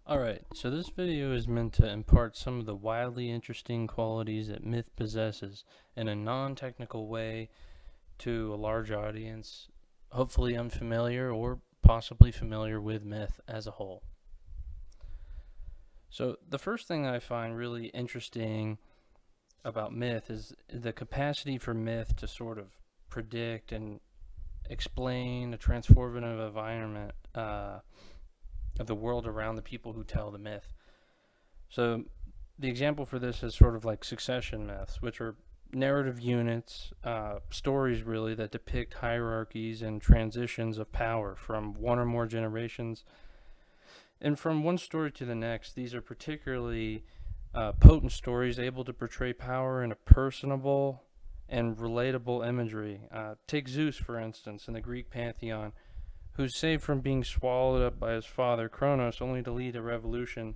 Alright, so this video is meant to impart some of the wildly interesting qualities that myth possesses in a non-technical way to a large audience, hopefully unfamiliar or possibly familiar with myth as a whole. So the first thing I find really interesting about myth is the capacity for myth to sort of predict and explain a transformative environment of the world around the people who tell the myth. So the example for this is sort of like succession myths, which are narrative units, stories really that depict hierarchies and transitions of power from one or more generations. And from one story to the next, these are particularly potent stories able to portray power in a personable and relatable imagery. Take Zeus, for instance, in the Greek pantheon, who's saved from being swallowed up by his father Kronos only to lead a revolution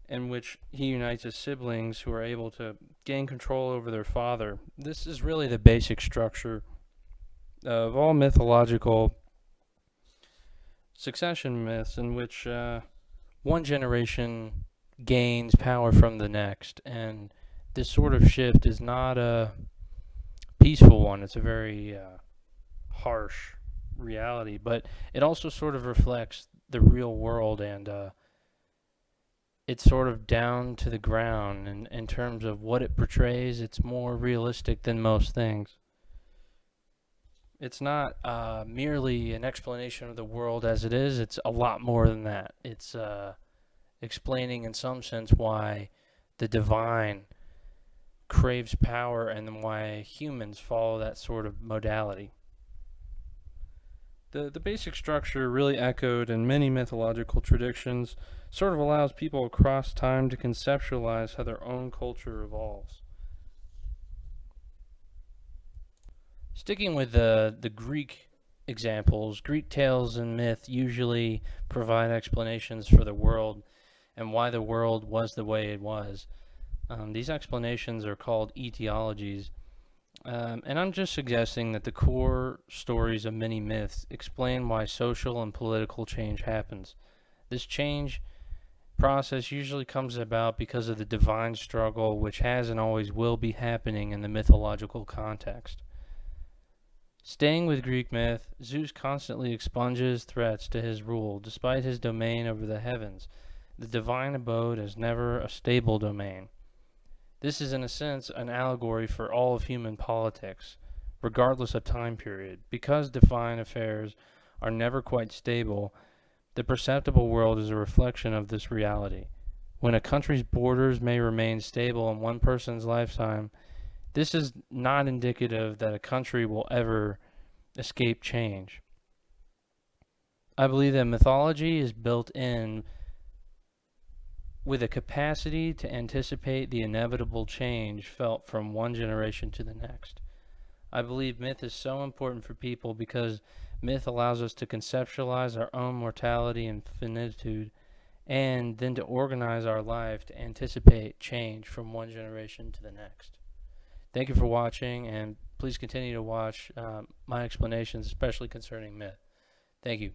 in which he unites his siblings who are able to gain control over their father. This is really the basic structure of all mythological succession myths, in which one generation gains power from the next, and this sort of shift is not a peaceful one. It's a very harsh reality, but it also sort of reflects the real world, and it's sort of down to the ground in terms of what it portrays. It's more realistic than most things. It's not merely an explanation of the world as it is. It's a lot more than that. It's explaining in some sense why the divine craves power and then why humans follow that sort of modality. The basic structure, really echoed in many mythological traditions, sort of allows people across time to conceptualize how their own culture evolves. Sticking with the Greek examples, Greek tales and myth usually provide explanations for the world and why the world was the way it was. These explanations are called etiologies. And I'm just suggesting that the core stories of many myths explain why social and political change happens. This change process usually comes about because of the divine struggle, which has and always will be happening in the mythological context. Staying with Greek myth, Zeus constantly expunges threats to his rule, despite his domain over the heavens. The divine abode is never a stable domain. This is, in a sense, an allegory for all of human politics, regardless of time period. Because divine affairs are never quite stable, the perceptible world is a reflection of this reality. When a country's borders may remain stable in one person's lifetime, this is not indicative that a country will ever escape change. I believe that mythology is built in with a capacity to anticipate the inevitable change felt from one generation to the next. I believe myth is so important for people because myth allows us to conceptualize our own mortality and finitude, and then to organize our life to anticipate change from one generation to the next. Thank you for watching, and please continue to watch my explanations, especially concerning myth. Thank you.